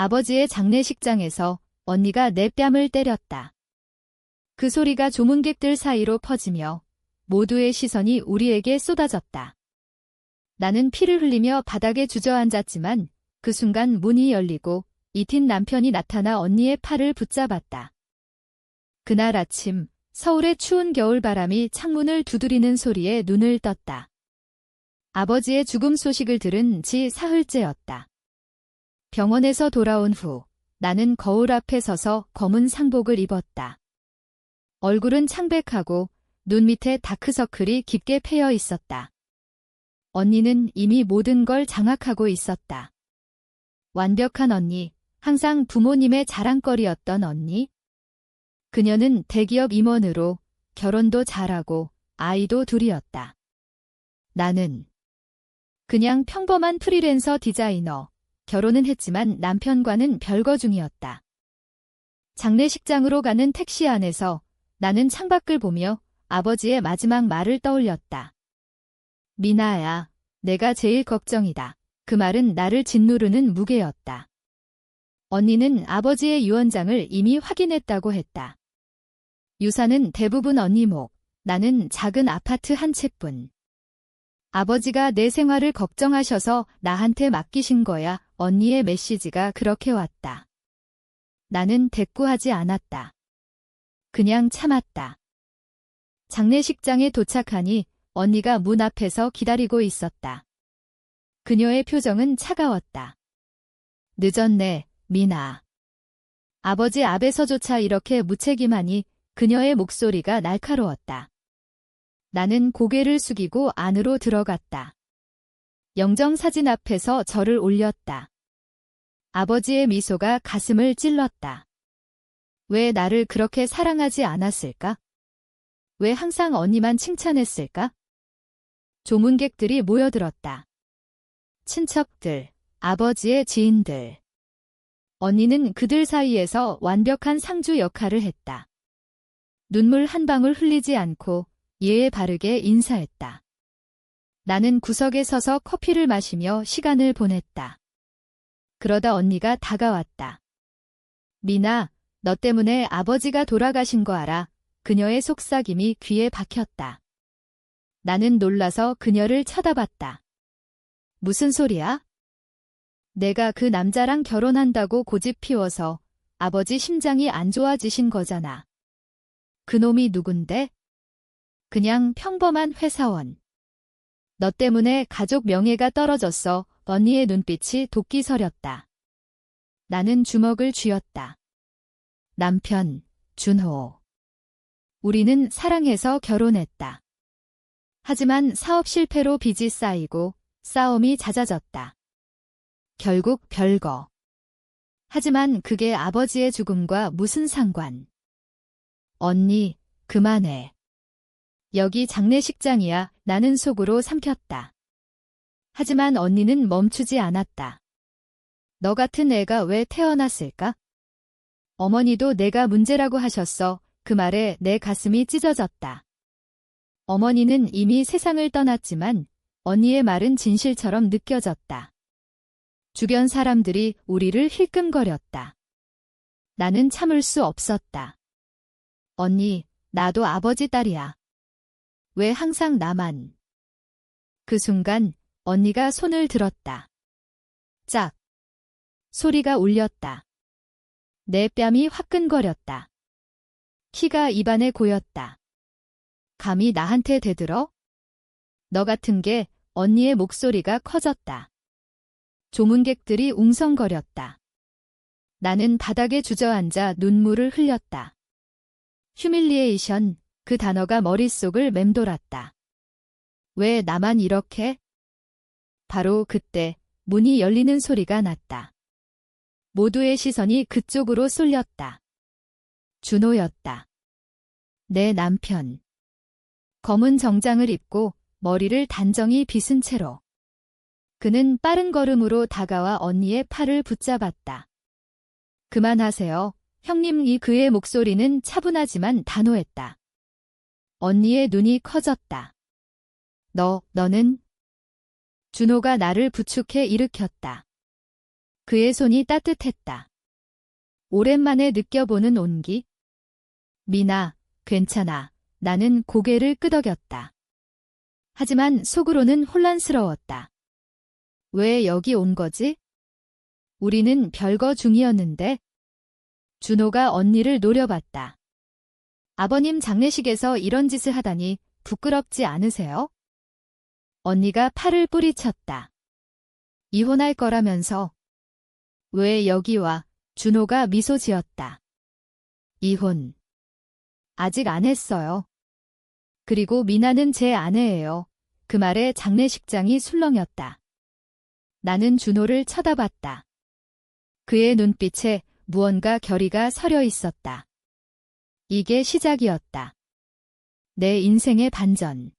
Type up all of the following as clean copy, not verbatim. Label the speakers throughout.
Speaker 1: 아버지의 장례식장에서 언니가 내 뺨을 때렸다. 그 소리가 조문객들 사이로 퍼지며 모두의 시선이 우리에게 쏟아졌다. 나는 피를 흘리며 바닥에 주저앉았지만 그 순간 문이 열리고 이틴 남편이 나타나 언니의 팔을 붙잡았다. 그날 아침 서울의 추운 겨울바람이 창문을 두드리는 소리에 눈을 떴다. 아버지의 죽음 소식을 들은 지 사흘째였다. 병원에서 돌아온 후 나는 거울 앞에 서서 검은 상복을 입었다. 얼굴은 창백하고 눈 밑에 다크서클이 깊게 패여 있었다. 언니는 이미 모든 걸 장악하고 있었다. 완벽한 언니, 항상 부모님의 자랑거리였던 언니. 그녀는 대기업 임원으로 결혼도 잘하고 아이도 둘이었다. 나는 그냥 평범한 프리랜서 디자이너, 결혼은 했지만 남편과는 별거 중이었다. 장례식장으로 가는 택시 안에서 나는 창밖을 보며 아버지의 마지막 말을 떠올렸다. 미나야, 내가 제일 걱정이다. 그 말은 나를 짓누르는 무게였다. 언니는 아버지의 유언장을 이미 확인했다고 했다. 유산은 대부분 언니 목, 나는 작은 아파트 한 채뿐. 아버지가 내 생활을 걱정하셔서 나한테 맡기신 거야. 언니의 메시지가 그렇게 왔다. 나는 대꾸하지 않았다. 그냥 참았다. 장례식장에 도착하니 언니가 문 앞에서 기다리고 있었다. 그녀의 표정은 차가웠다. 늦었네, 미나. 아버지 앞에서조차 이렇게 무책임하니 그녀의 목소리가 날카로웠다. 나는 고개를 숙이고 안으로 들어갔다. 영정사진 앞에서 절을 올렸다. 아버지의 미소가 가슴을 찔렀다. 왜 나를 그렇게 사랑하지 않았을까? 왜 항상 언니만 칭찬했을까? 조문객들이 모여들었다. 친척들, 아버지의 지인들. 언니는 그들 사이에서 완벽한 상주 역할을 했다. 눈물 한 방울 흘리지 않고 예의 바르게 인사했다. 나는 구석에 서서 커피를 마시며 시간을 보냈다. 그러다 언니가 다가왔다. 미나, 너 때문에 아버지가 돌아가신 거 알아? 그녀의 속삭임이 귀에 박혔다. 나는 놀라서 그녀를 쳐다봤다. 무슨 소리야? 내가 그 남자랑 결혼한다고 고집 피워서 아버지 심장이 안 좋아지신 거잖아. 그놈이 누군데? 그냥 평범한 회사원. 너 때문에 가족 명예가 떨어졌어. 언니의 눈빛이 도끼 서렸다. 나는 주먹을 쥐었다. 남편, 준호. 우리는 사랑해서 결혼했다. 하지만 사업 실패로 빚이 쌓이고 싸움이 잦아졌다. 결국 별거. 하지만 그게 아버지의 죽음과 무슨 상관. 언니, 그만해. 여기 장례식장이야. 나는 속으로 삼켰다. 하지만 언니는 멈추지 않았다. 너 같은 애가 왜 태어났을까? 어머니도 내가 문제라고 하셨어. 그 말에 내 가슴이 찢어졌다. 어머니는 이미 세상을 떠났지만 언니의 말은 진실처럼 느껴졌다. 주변 사람들이 우리를 힐끔거렸다. 나는 참을 수 없었다. 언니, 나도 아버지 딸이야. 왜 항상 나만. 그 순간 언니가 손을 들었다. 짝. 소리가 울렸다. 내 뺨이 화끈거렸다. 키가 입안에 고였다. 감히 나한테 대들어? 너 같은 게. 언니의 목소리가 커졌다. 조문객들이 웅성거렸다. 나는 바닥에 주저앉아 눈물을 흘렸다. 휴밀리에이션, 그 단어가 머릿속을 맴돌았다. 왜 나만 이렇게? 바로 그때 문이 열리는 소리가 났다. 모두의 시선이 그쪽으로 쏠렸다. 준호였다. 내 남편. 검은 정장을 입고 머리를 단정히 빗은 채로. 그는 빠른 걸음으로 다가와 언니의 팔을 붙잡았다. 그만하세요. 형님. 그의 목소리는 차분하지만 단호했다. 언니의 눈이 커졌다. 너는? 준호가 나를 부축해 일으켰다. 그의 손이 따뜻했다. 오랜만에 느껴보는 온기. 미나, 괜찮아. 나는 고개를 끄덕였다. 하지만 속으로는 혼란스러웠다. 왜 여기 온 거지? 우리는 별거 중이었는데. 준호가 언니를 노려봤다. 아버님 장례식에서 이런 짓을 하다니 부끄럽지 않으세요? 언니가 팔을 뿌리쳤다. 이혼할 거라면서. 왜 여기 와? 준호가 미소 지었다. 이혼. 아직 안 했어요. 그리고 미나는 제 아내예요. 그 말에 장례식장이 술렁였다. 나는 준호를 쳐다봤다. 그의 눈빛에 무언가 결의가 서려 있었다. 이게 시작이었다. 내 인생의 반전.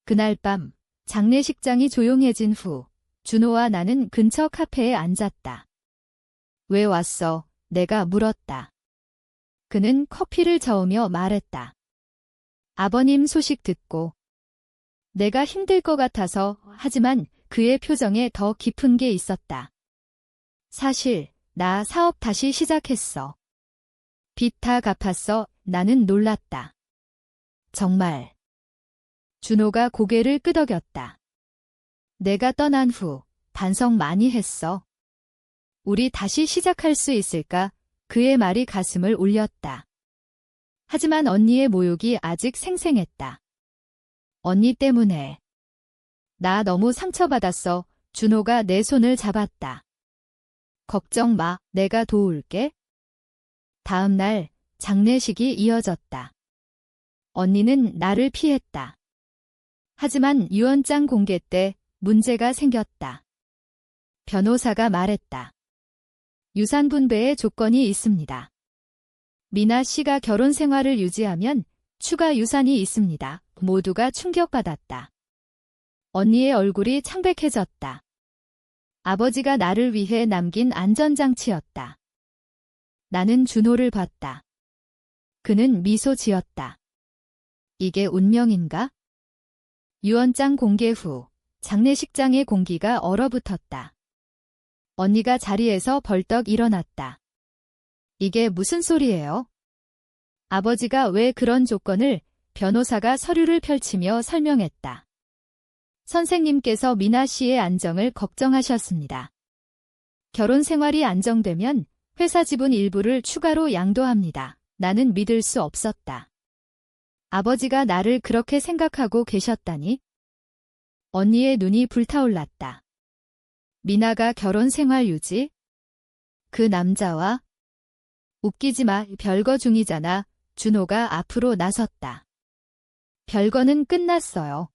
Speaker 1: 그날 밤 장례식장이 조용해진 후 준호와 나는 근처 카페에 앉았다. 왜 왔어? 내가 물었다. 그는 커피를 저으며 말했다. 아버님 소식 듣고. 내가 힘들 것 같아서. 하지만 그의 표정에 더 깊은 게 있었다. 사실 나 사업 다시 시작했어. 빚 다 갚았어. 나는 놀랐다. 정말. 준호가 고개를 끄덕였다. 내가 떠난 후 반성 많이 했어. 우리 다시 시작할 수 있을까? 그의 말이 가슴을 울렸다. 하지만 언니의 모욕이 아직 생생했다. 언니 때문에. 나 너무 상처받았어. 준호가 내 손을 잡았다. 걱정 마. 내가 도울게. 다음 날 장례식이 이어졌다. 언니는 나를 피했다. 하지만 유언장 공개 때 문제가 생겼다. 변호사가 말했다. 유산 분배의 조건이 있습니다. 미나 씨가 결혼 생활을 유지하면 추가 유산이 있습니다. 모두가 충격받았다. 언니의 얼굴이 창백해졌다. 아버지가 나를 위해 남긴 안전장치였다. 나는 준호를 봤다. 그는 미소 지었다. 이게 운명인가? 유언장 공개 후 장례식장의 공기가 얼어붙었다. 언니가 자리에서 벌떡 일어났다. 이게 무슨 소리예요? 아버지가 왜 그런 조건을? 변호사가 서류를 펼치며 설명했다. 선생님께서 미나 씨의 안정을 걱정하셨습니다. 결혼 생활이 안정되면 회사 지분 일부를 추가로 양도합니다. 나는 믿을 수 없었다. 아버지가 나를 그렇게 생각하고 계셨다니? 언니의 눈이 불타올랐다. 미나가 결혼 생활 유지? 그 남자와? 웃기지 마. 별거 중이잖아. 준호가 앞으로 나섰다. 별거는 끝났어요.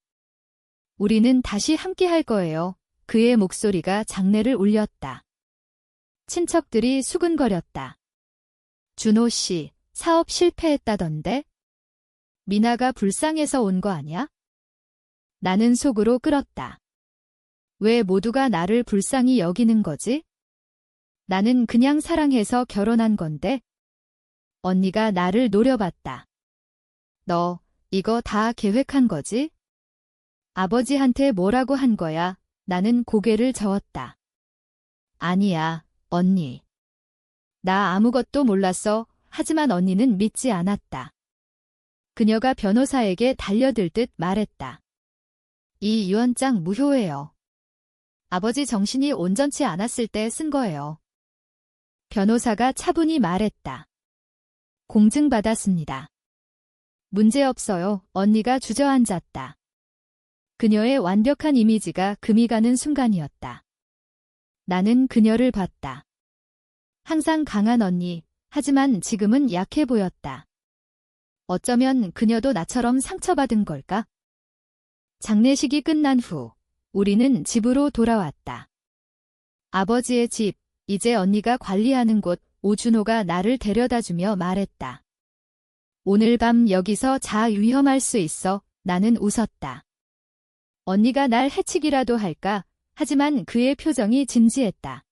Speaker 1: 우리는 다시 함께 할 거예요. 그의 목소리가 장내를 울렸다. 친척들이 수근거렸다. 준호 씨, 사업 실패했다던데? 미나가 불쌍해서 온 거 아니야? 나는 속으로 끓었다. 왜 모두가 나를 불쌍히 여기는 거지? 나는 그냥 사랑해서 결혼한 건데. 언니가 나를 노려봤다. 너, 이거 다 계획한 거지? 아버지한테 뭐라고 한 거야? 나는 고개를 저었다. 아니야, 언니. 나 아무것도 몰랐어. 하지만 언니는 믿지 않았다. 그녀가 변호사에게 달려들 듯 말했다. 이 유언장 무효예요. 아버지 정신이 온전치 않았을 때 쓴 거예요. 변호사가 차분히 말했다. 공증받았습니다. 문제없어요. 언니가 주저앉았다. 그녀의 완벽한 이미지가 금이 가는 순간이었다. 나는 그녀를 봤다. 항상 강한 언니, 하지만 지금은 약해 보였다. 어쩌면 그녀도 나처럼 상처받은 걸까? 장례식이 끝난 후 우리는 집으로 돌아왔다. 아버지의 집, 이제 언니가 관리하는 곳. 오준호가 나를 데려다주며 말했다. 오늘 밤 여기서 자. 위험할 수 있어. 나는 웃었다. 언니가 날 해치기라도 할까? 하지만 그의 표정이 진지했다.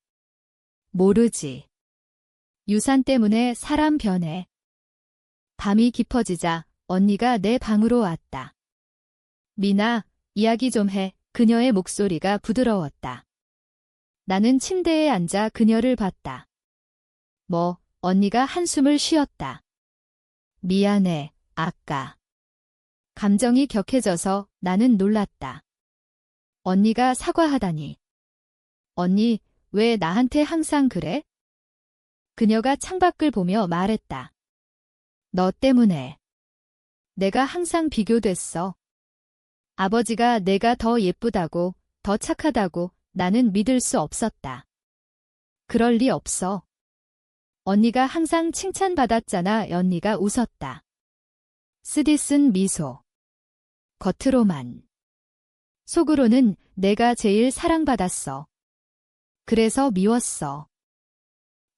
Speaker 1: 모르지. 유산 때문에 사람 변해. 밤이 깊어지자 언니가 내 방으로 왔다. 미나, 이야기 좀 해. 그녀의 목소리가 부드러웠다. 나는 침대에 앉아 그녀를 봤다. 언니가 한숨을 쉬었다. 미안해, 아까. 감정이 격해져서 나는 놀랐다. 언니가 사과하다니. 언니, 왜 나한테 항상 그래? 그녀가 창밖을 보며 말했다. 너 때문에. 내가 항상 비교됐어. 아버지가 내가 더 예쁘다고, 더 착하다고 나는 믿을 수 없었다. 그럴 리 없어. 언니가 항상 칭찬받았잖아. 언니가 웃었다. 쓰디쓴 미소. 겉으로만. 속으로는 내가 제일 사랑받았어. 그래서 미웠어.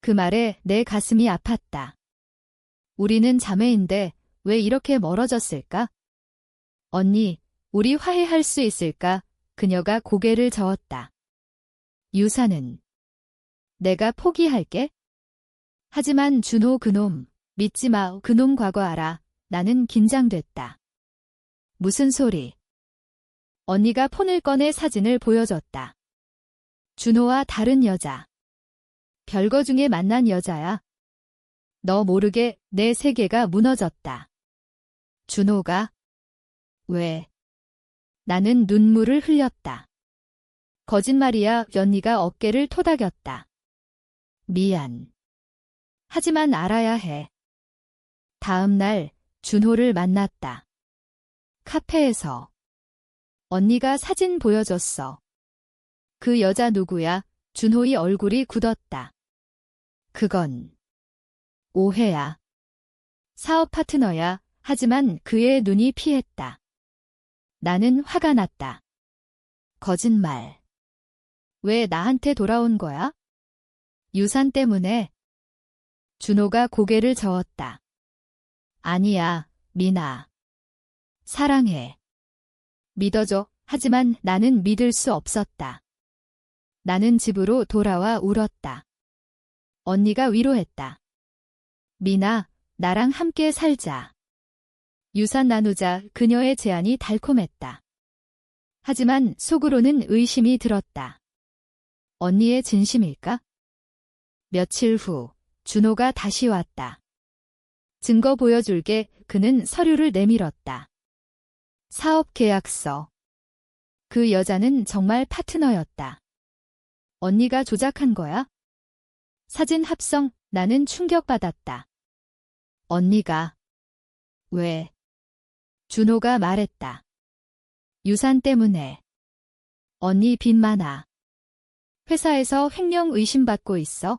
Speaker 1: 그 말에 내 가슴이 아팠다. 우리는 자매인데 왜 이렇게 멀어졌을까? 언니, 우리 화해할 수 있을까? 그녀가 고개를 저었다. 유사는 내가 포기할게. 하지만 준호 그놈, 믿지 마. 그놈 과거 알아. 나는 긴장됐다. 무슨 소리? 언니가 폰을 꺼내 사진을 보여줬다. 준호와 다른 여자. 별거 중에 만난 여자야. 너 모르게 내 세계가 무너졌다. 준호가? 왜? 나는 눈물을 흘렸다. 거짓말이야. 언니가 어깨를 토닥였다. 미안. 하지만 알아야 해. 다음 날 준호를 만났다. 카페에서. 언니가 사진 보여줬어. 그 여자 누구야? 준호의 얼굴이 굳었다. 그건 오해야. 사업 파트너야. 하지만 그의 눈이 피했다. 나는 화가 났다. 거짓말. 왜 나한테 돌아온 거야? 유산 때문에. 준호가 고개를 저었다. 아니야, 미나. 사랑해. 믿어줘. 하지만 나는 믿을 수 없었다. 나는 집으로 돌아와 울었다. 언니가 위로했다. 미나, 나랑 함께 살자. 유산 나누자. 그녀의 제안이 달콤했다. 하지만 속으로는 의심이 들었다. 언니의 진심일까? 며칠 후 준호가 다시 왔다. 증거 보여줄게. 그는 서류를 내밀었다. 사업 계약서. 그 여자는 정말 파트너였다. 언니가 조작한 거야? 사진 합성. 나는 충격받았다. 언니가. 왜? 준호가 말했다. 유산 때문에. 언니 빚 많아. 회사에서 횡령 의심받고 있어.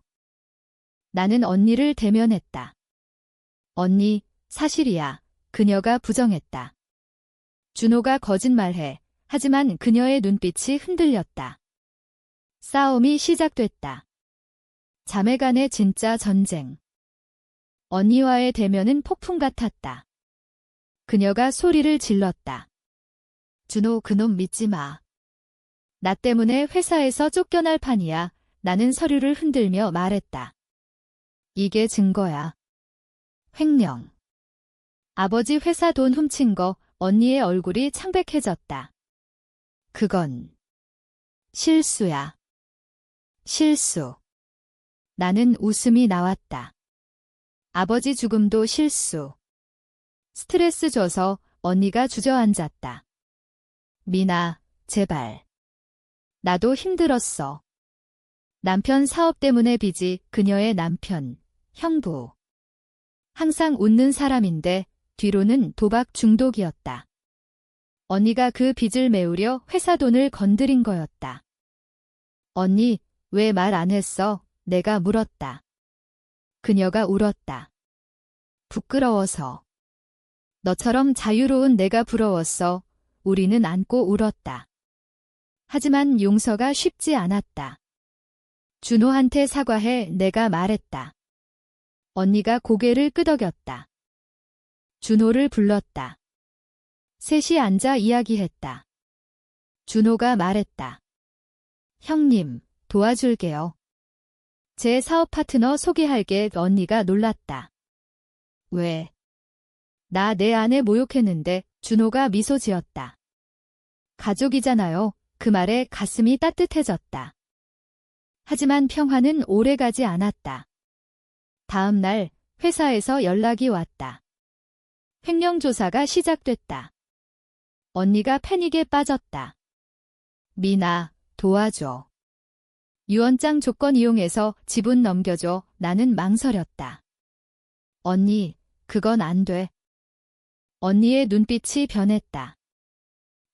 Speaker 1: 나는 언니를 대면했다. 언니, 사실이야. 그녀가 부정했다. 준호가 거짓말해. 하지만 그녀의 눈빛이 흔들렸다. 싸움이 시작됐다. 자매간의 진짜 전쟁. 언니와의 대면은 폭풍 같았다. 그녀가 소리를 질렀다. 준호 그놈 믿지 마. 나 때문에 회사에서 쫓겨날 판이야. 나는 서류를 흔들며 말했다. 이게 증거야. 횡령. 아버지 회사 돈 훔친 거. 언니의 얼굴이 창백해졌다. 그건 실수야. 실수. 나는 웃음이 나왔다. 아버지 죽음도 실수. 스트레스 줘서 언니가 주저앉았다. 미나, 제발. 나도 힘들었어. 남편 사업 때문에 빚이. 그녀의 남편, 형부. 항상 웃는 사람인데 뒤로는 도박 중독이었다. 언니가 그 빚을 메우려 회사 돈을 건드린 거였다. 언니, 왜 말 안 했어? 내가 물었다. 그녀가 울었다. 부끄러워서. 너처럼 자유로운 내가 부러웠어. 우리는 안고 울었다. 하지만 용서가 쉽지 않았다. 준호한테 사과해. 내가 말했다. 언니가 고개를 끄덕였다. 준호를 불렀다. 셋이 앉아 이야기했다. 준호가 말했다. 형님, 도와줄게요. 제 사업 파트너 소개할게. 언니가 놀랐다. 왜? 나 내 아내 모욕했는데. 준호가 미소 지었다. 가족이잖아요. 그 말에 가슴이 따뜻해졌다. 하지만 평화는 오래가지 않았다. 다음 날 회사에서 연락이 왔다. 횡령 조사가 시작됐다. 언니가 패닉에 빠졌다. 미나, 도와줘. 유언장 조건 이용해서 지분 넘겨줘. 나는 망설였다. 언니, 그건 안 돼. 언니의 눈빛이 변했다.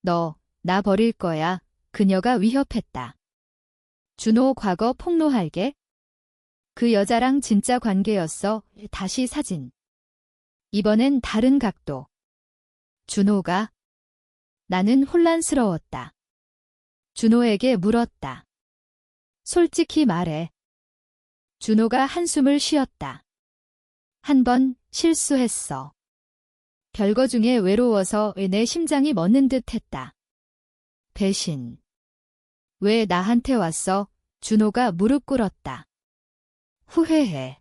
Speaker 1: 너, 나 버릴 거야. 그녀가 위협했다. 준호 과거 폭로할게. 그 여자랑 진짜 관계였어. 다시 사진. 이번엔 다른 각도. 준호가? 나는 혼란스러웠다. 준호에게 물었다. 솔직히 말해. 준호가 한숨을 쉬었다. 한 번 실수했어. 별거 중에 외로워서 내 심장이 멎는 듯 했다. 배신. 왜 나한테 왔어? 준호가 무릎 꿇었다. 후회해.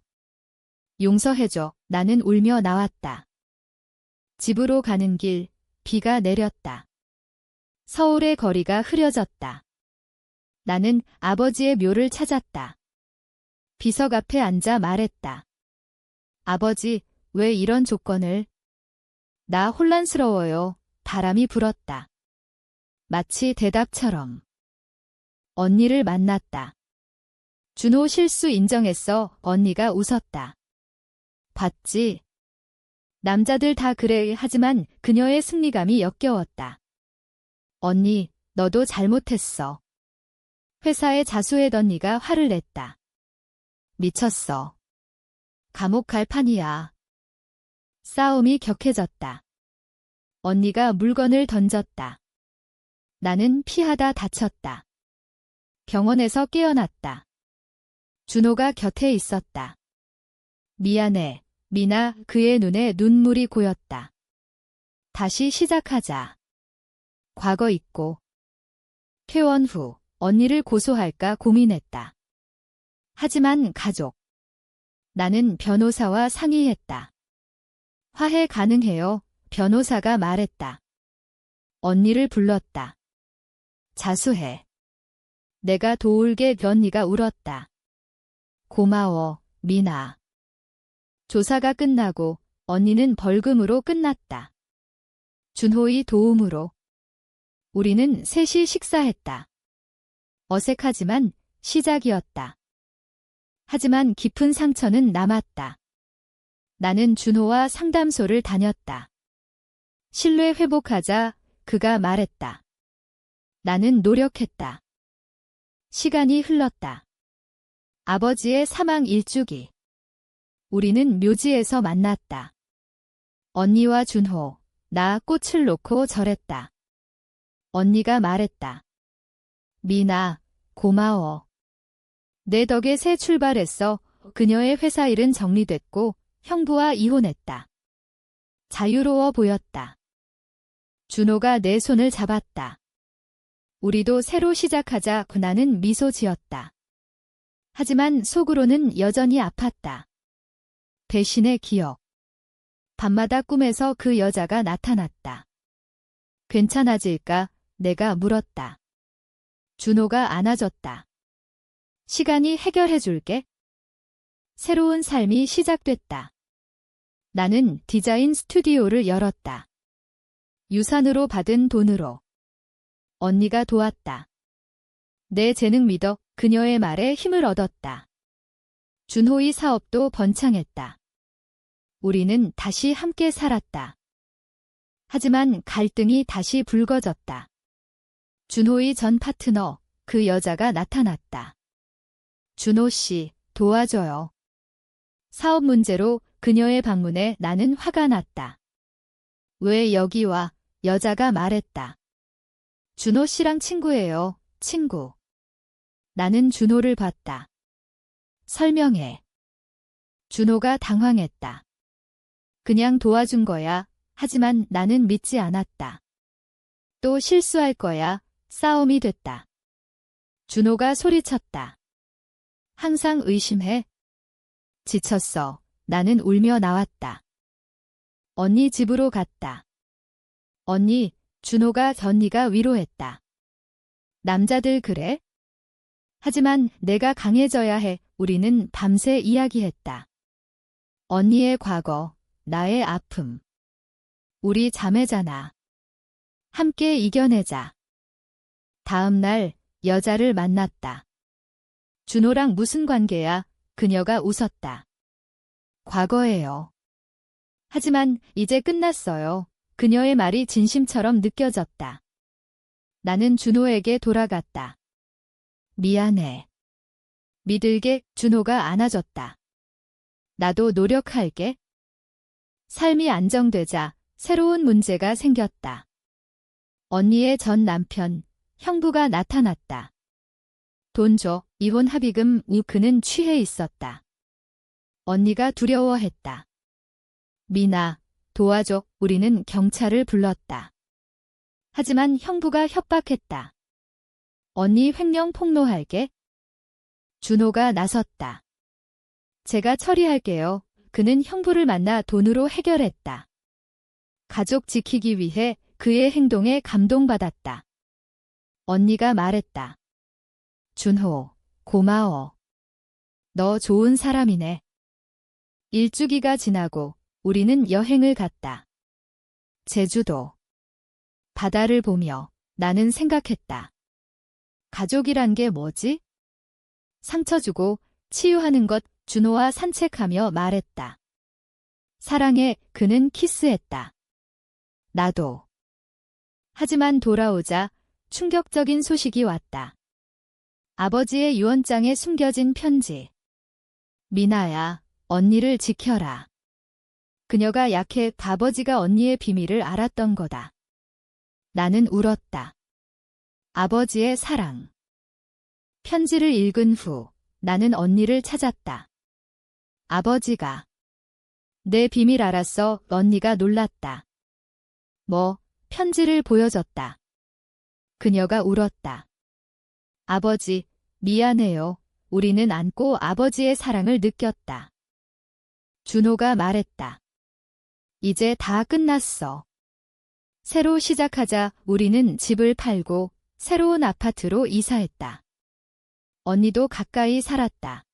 Speaker 1: 용서해줘. 나는 울며 나왔다. 집으로 가는 길, 비가 내렸다. 서울의 거리가 흐려졌다. 나는 아버지의 묘를 찾았다. 비석 앞에 앉아 말했다. 아버지, 왜 이런 조건을? 나 혼란스러워요. 바람이 불었다. 마치 대답처럼. 언니를 만났다. 준호 실수 인정했어. 언니가 웃었다. 봤지? 남자들 다 그래. 하지만 그녀의 승리감이 역겨웠다. 언니, 너도 잘못했어. 회사에 자수해던 네가 화를 냈다. 미쳤어. 감옥 갈 판이야. 싸움이 격해졌다. 언니가 물건을 던졌다. 나는 피하다 다쳤다. 병원에서 깨어났다. 준호가 곁에 있었다. 미안해, 미나. 그의 눈에 눈물이 고였다. 다시 시작하자. 과거 잊고. 퇴원 후 언니를 고소할까 고민했다. 하지만 가족. 나는 변호사와 상의했다. 화해 가능해요. 변호사가 말했다. 언니를 불렀다. 자수해. 내가 도울게. 언니가 울었다. 고마워, 미나. 조사가 끝나고 언니는 벌금으로 끝났다. 준호의 도움으로. 우리는 셋이 식사했다. 어색하지만 시작이었다. 하지만 깊은 상처는 남았다. 나는 준호와 상담소를 다녔다. 신뢰 회복하자. 그가 말했다. 나는 노력했다. 시간이 흘렀다. 아버지의 사망 일주기. 우리는 묘지에서 만났다. 언니와 준호, 나 꽃을 놓고 절했다. 언니가 말했다. 미나, 고마워. 내 덕에 새 출발했어. 그녀의 회사 일은 정리됐고 형부와 이혼했다. 자유로워 보였다. 준호가 내 손을 잡았다. 우리도 새로 시작하자. 나는 미소 지었다. 하지만 속으로는 여전히 아팠다. 배신의 기억. 밤마다 꿈에서 그 여자가 나타났다. 괜찮아질까? 내가 물었다. 준호가 안아줬다. 시간이 해결해줄게. 새로운 삶이 시작됐다. 나는 디자인 스튜디오를 열었다. 유산으로 받은 돈으로. 언니가 도왔다. 내 재능 믿어. 그녀의 말에 힘을 얻었다. 준호의 사업도 번창했다. 우리는 다시 함께 살았다. 하지만 갈등이 다시 불거졌다. 준호의 전 파트너, 그 여자가 나타났다. 준호 씨, 도와줘요. 사업 문제로 그녀의 방문에 나는 화가 났다. 왜 여기 와? 여자가 말했다. 준호 씨랑 친구예요, 친구. 나는 준호를 봤다. 설명해. 준호가 당황했다. 그냥 도와준 거야. 하지만 나는 믿지 않았다. 또 실수할 거야. 싸움이 됐다. 준호가 소리쳤다. 항상 의심해. 지쳤어. 나는 울며 나왔다. 언니 집으로 갔다. 언니, 준호가 언니가 위로했다. 남자들 그래? 하지만 내가 강해져야 해. 우리는 밤새 이야기했다. 언니의 과거, 나의 아픔. 우리 자매잖아. 함께 이겨내자. 다음 날 여자를 만났다. 준호랑 무슨 관계야? 그녀가 웃었다. 과거예요. 하지만 이제 끝났어요. 그녀의 말이 진심처럼 느껴졌다. 나는 준호에게 돌아갔다. 미안해. 믿을게. 준호가 안아줬다. 나도 노력할게. 삶이 안정되자 새로운 문제가 생겼다. 언니의 전 남편, 형부가 나타났다. 돈 줘. 이혼 합의금. 그는 취해 있었다. 언니가 두려워했다. 미나, 도와줘. 우리는 경찰을 불렀다. 하지만 형부가 협박했다. 언니 횡령 폭로할게. 준호가 나섰다. 제가 처리할게요. 그는 형부를 만나 돈으로 해결했다. 가족 지키기 위해 그의 행동에 감동받았다. 언니가 말했다. 준호, 고마워. 너 좋은 사람이네. 일주기가 지나고 우리는 여행을 갔다. 제주도. 바다를 보며 나는 생각했다. 가족이란 게 뭐지? 상처 주고 치유하는 것. 준호와 산책하며 말했다. 사랑해. 그는 키스했다. 나도. 하지만 돌아오자 충격적인 소식이 왔다. 아버지의 유언장에 숨겨진 편지. 미나야, 언니를 지켜라. 그녀가 약해. 아버지가 언니의 비밀을 알았던 거다. 나는 울었다. 아버지의 사랑. 편지를 읽은 후 나는 언니를 찾았다. 아버지가 내 비밀 알았어. 언니가 놀랐다. 뭐, 편지를 보여줬다. 그녀가 울었다. 아버지, 미안해요. 우리는 안고 아버지의 사랑을 느꼈다. 준호가 말했다. 이제 다 끝났어. 새로 시작하자. 우리는 집을 팔고 새로운 아파트로 이사했다. 언니도 가까이 살았다.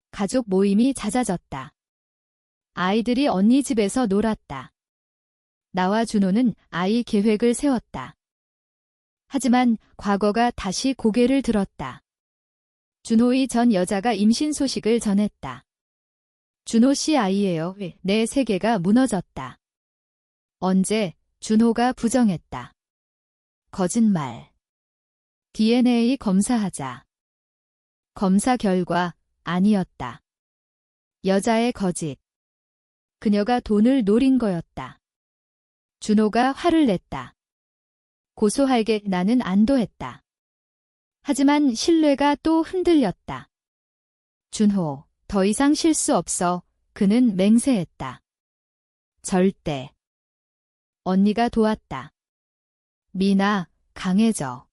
Speaker 1: 가족 모임이 잦아졌다. 아이들이 언니 집에서 놀았다. 나와 준호는 아이 계획을 세웠다. 하지만 과거가 다시 고개를 들었다. 준호의 전 여자가 임신 소식을 전했다. 준호 씨 아이예요. 내 세계가 무너졌다. 언제? 준호가 부정했다. 거짓말. DNA 검사하자. 검사 결과 아니었다. 여자의 거짓. 그녀가 돈을 노린 거였다. 준호가 화를 냈다. 고소할게. 나는 안도했다. 하지만 신뢰가 또 흔들렸다. 준호, 더 이상 실수 없어. 그는 맹세했다. 절대. 언니가 도왔다. 미나, 강해져.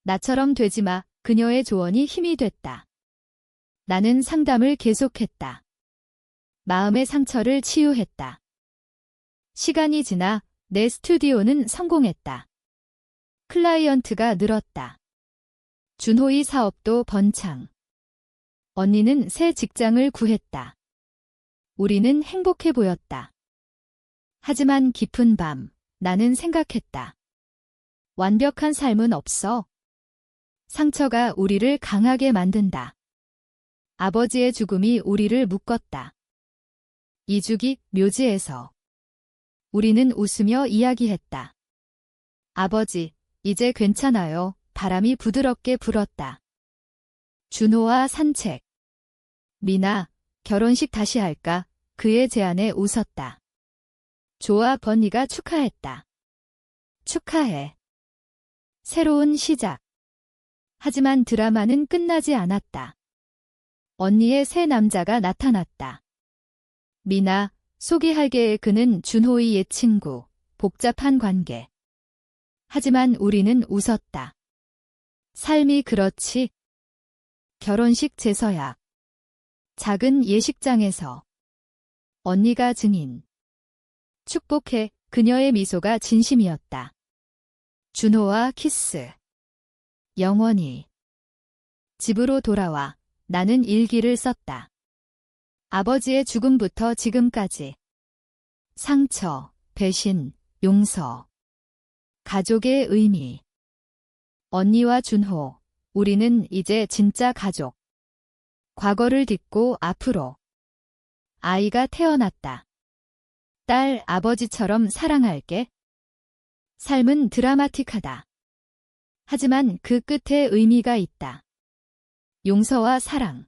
Speaker 1: 나처럼 되지 마. 그녀의 조언이 힘이 됐다. 나는 상담을 계속했다. 마음의 상처를 치유했다. 시간이 지나 내 스튜디오는 성공했다. 클라이언트가 늘었다. 준호의 사업도 번창. 언니는 새 직장을 구했다. 우리는 행복해 보였다. 하지만 깊은 밤, 나는 생각했다. 완벽한 삶은 없어. 상처가 우리를 강하게 만든다. 아버지의 죽음이 우리를 묶었다. 이주기 묘지에서 우리는 웃으며 이야기했다. 아버지, 이제 괜찮아요. 바람이 부드럽게 불었다. 준호와 산책. 미나, 결혼식 다시 할까? 그의 제안에 웃었다. 좋아. 번니가 축하했다. 축하해. 새로운 시작. 하지만 드라마는 끝나지 않았다. 언니의 새 남자가 나타났다. 미나, 소개할게. 그는 준호의 옛 친구. 복잡한 관계. 하지만 우리는 웃었다. 삶이 그렇지. 결혼식 제서약. 작은 예식장에서. 언니가 증인. 축복해. 그녀의 미소가 진심이었다. 준호와 키스. 영원히. 집으로 돌아와 나는 일기를 썼다. 아버지의 죽음부터 지금까지. 상처, 배신, 용서. 가족의 의미. 언니와 준호, 우리는 이제 진짜 가족. 과거를 딛고 앞으로. 아이가 태어났다. 딸, 아버지처럼 사랑할게. 삶은 드라마틱하다. 하지만 그 끝에 의미가 있다. 용서와 사랑.